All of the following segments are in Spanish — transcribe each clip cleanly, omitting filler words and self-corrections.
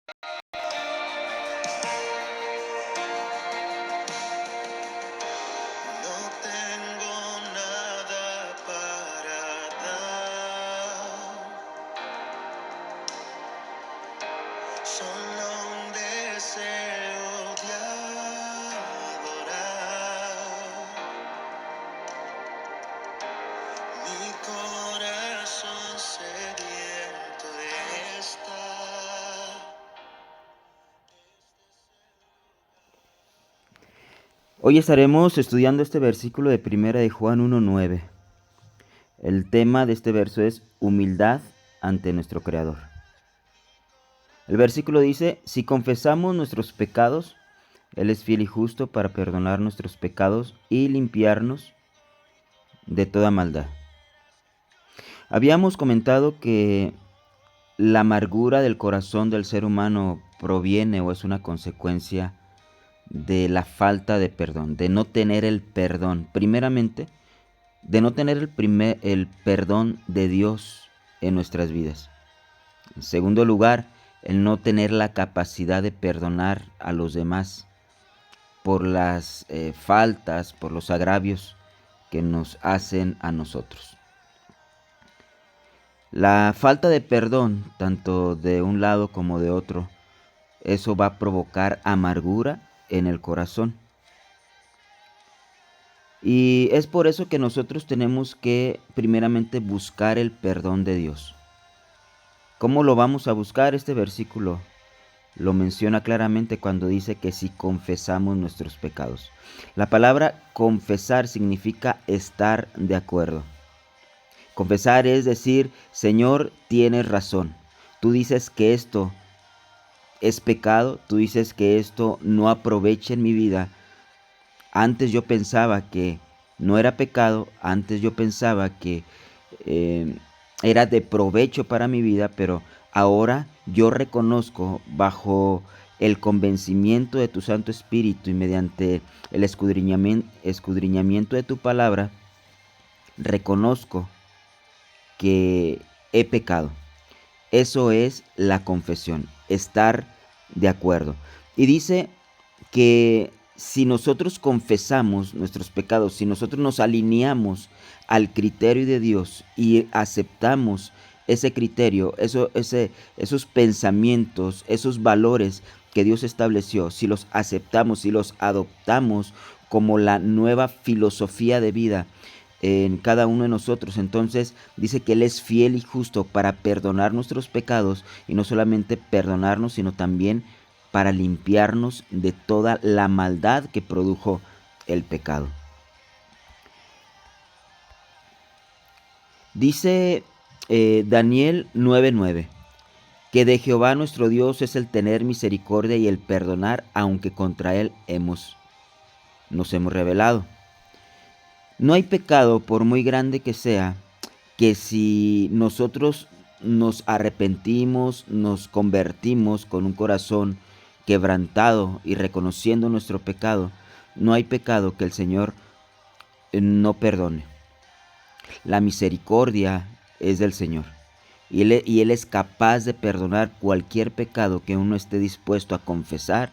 No tengo nada para dar, solo un deseo de adorar. Mi corazón sediento está. Hoy estaremos estudiando este versículo de Primera de Juan 1:9. El tema de este verso es humildad ante nuestro Creador. El versículo dice: si confesamos nuestros pecados, Él es fiel y justo para perdonar nuestros pecados y limpiarnos de toda maldad. Habíamos comentado que la amargura del corazón del ser humano proviene o es una consecuencia de la falta de perdón, de no tener el perdón. Primeramente, de no tener el perdón de Dios en nuestras vidas. En segundo lugar, el no tener la capacidad de perdonar a los demás por las faltas, por los agravios que nos hacen a nosotros. La falta de perdón, tanto de un lado como de otro, eso va a provocar amargura en el corazón. Y es por eso que nosotros tenemos que primeramente buscar el perdón de Dios. ¿Cómo lo vamos a buscar? Este versículo lo menciona claramente cuando dice que si confesamos nuestros pecados. La palabra confesar significa estar de acuerdo. Confesar es decir: Señor, tienes razón. Tú dices que esto es pecado, tú dices que esto no aprovecha en mi vida. Antes yo pensaba que no era pecado, antes yo pensaba que eh, era de provecho para mi vida, pero ahora yo reconozco, bajo el convencimiento de tu Santo Espíritu y mediante el escudriñamiento de tu palabra, reconozco que he pecado. Eso es la confesión, estar de acuerdo. Y dice que si nosotros confesamos nuestros pecados, si nosotros nos alineamos al criterio de Dios y aceptamos ese criterio, esos pensamientos, esos valores que Dios estableció, si los aceptamos, si los adoptamos como la nueva filosofía de vida en cada uno de nosotros, entonces dice que Él es fiel y justo para perdonar nuestros pecados, y no solamente perdonarnos, sino también para limpiarnos de toda la maldad que produjo el pecado. Dice Daniel 9:9, que de Jehová nuestro Dios es el tener misericordia y el perdonar, aunque contra Él nos hemos rebelado. No hay pecado, por muy grande que sea, que si nosotros nos arrepentimos, nos convertimos con un corazón quebrantado y reconociendo nuestro pecado, no hay pecado que el Señor no perdone. La misericordia es del Señor. Y Él es capaz de perdonar cualquier pecado que uno esté dispuesto a confesar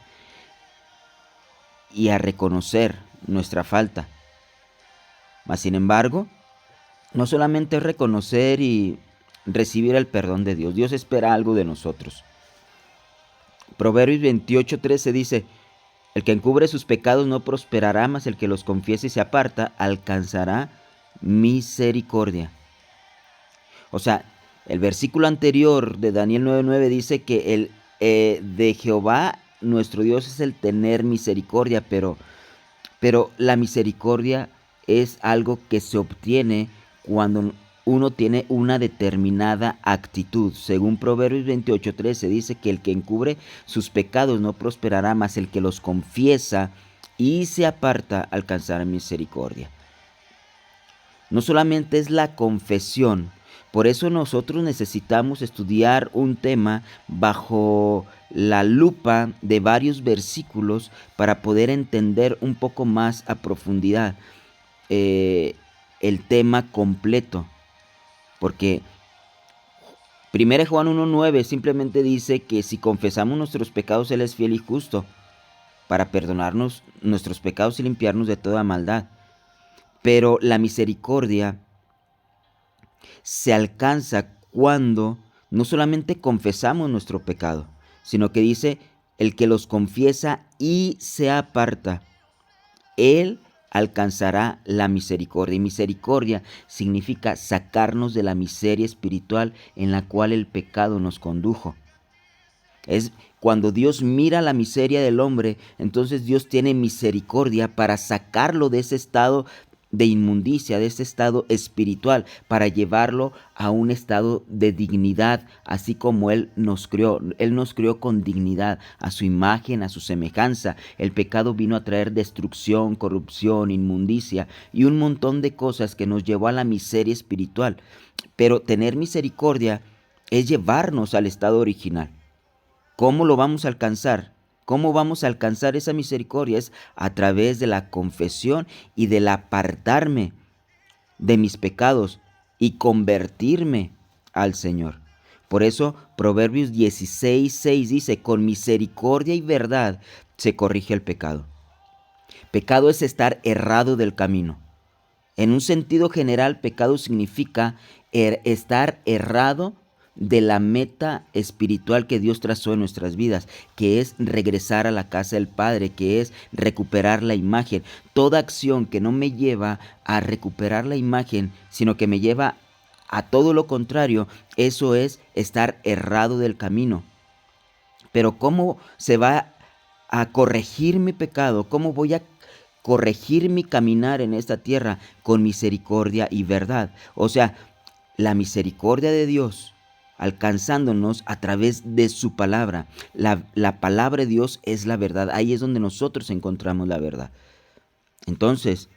y a reconocer nuestra falta. Mas, sin embargo, no solamente es reconocer y recibir el perdón de Dios. Dios espera algo de nosotros. Proverbios 28:13 dice: el que encubre sus pecados no prosperará, mas el que los confiese y se aparta alcanzará misericordia. O sea, el versículo anterior de Daniel 9:9 dice que de Jehová nuestro Dios es el tener misericordia, pero la misericordia es algo que se obtiene cuando uno tiene una determinada actitud. Según Proverbios 28:13 dice que el que encubre sus pecados no prosperará, mas el que los confiesa y se aparta alcanzará misericordia. No solamente es la confesión, por eso nosotros necesitamos estudiar un tema bajo la lupa de varios versículos para poder entender un poco más a profundidad el tema completo. Porque 1 Juan 1:9 simplemente dice que si confesamos nuestros pecados, Él es fiel y justo para perdonarnos nuestros pecados y limpiarnos de toda maldad. Pero la misericordia se alcanza cuando no solamente confesamos nuestro pecado, sino que dice, el que los confiesa y se aparta, él alcanzará la misericordia. Y misericordia significa sacarnos de la miseria espiritual en la cual el pecado nos condujo. Es cuando Dios mira la miseria del hombre, entonces Dios tiene misericordia para sacarlo de ese estado de inmundicia, de ese estado espiritual, para llevarlo a un estado de dignidad, así como Él nos creó. Él nos creó con dignidad, a su imagen, a su semejanza. El pecado vino a traer destrucción, corrupción, inmundicia y un montón de cosas que nos llevó a la miseria espiritual. Pero tener misericordia es llevarnos al estado original. ¿Cómo lo vamos a alcanzar? ¿Cómo vamos a alcanzar esa misericordia? Es a través de la confesión y del apartarme de mis pecados y convertirme al Señor. Por eso Proverbios 16:6 dice, con misericordia y verdad se corrige el pecado. Pecado es estar errado del camino. En un sentido general, pecado significa estar errado de la meta espiritual que Dios trazó en nuestras vidas, que es regresar a la casa del Padre, que es recuperar la imagen. Toda acción que no me lleva a recuperar la imagen, sino que me lleva a todo lo contrario, eso es estar errado del camino. Pero ¿cómo se va a corregir mi pecado? ¿Cómo voy a corregir mi caminar en esta tierra? Con misericordia y verdad. O sea, la misericordia de Dios alcanzándonos a través de su palabra. La palabra de Dios es la verdad. Ahí es donde nosotros encontramos la verdad. Entonces,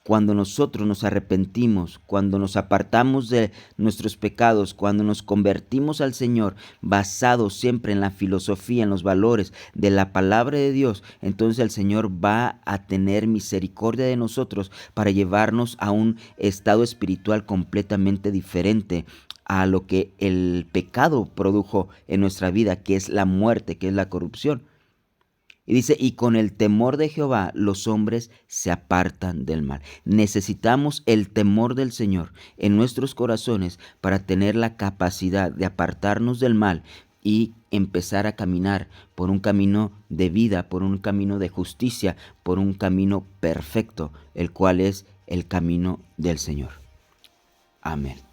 cuando nosotros nos arrepentimos, cuando nos apartamos de nuestros pecados, cuando nos convertimos al Señor, basados siempre en la filosofía, en los valores de la palabra de Dios, entonces el Señor va a tener misericordia de nosotros para llevarnos a un estado espiritual completamente diferente a lo que el pecado produjo en nuestra vida, que es la muerte, que es la corrupción. Y dice, y con el temor de Jehová los hombres se apartan del mal. Necesitamos el temor del Señor en nuestros corazones para tener la capacidad de apartarnos del mal y empezar a caminar por un camino de vida, por un camino de justicia, por un camino perfecto, el cual es el camino del Señor. Amén.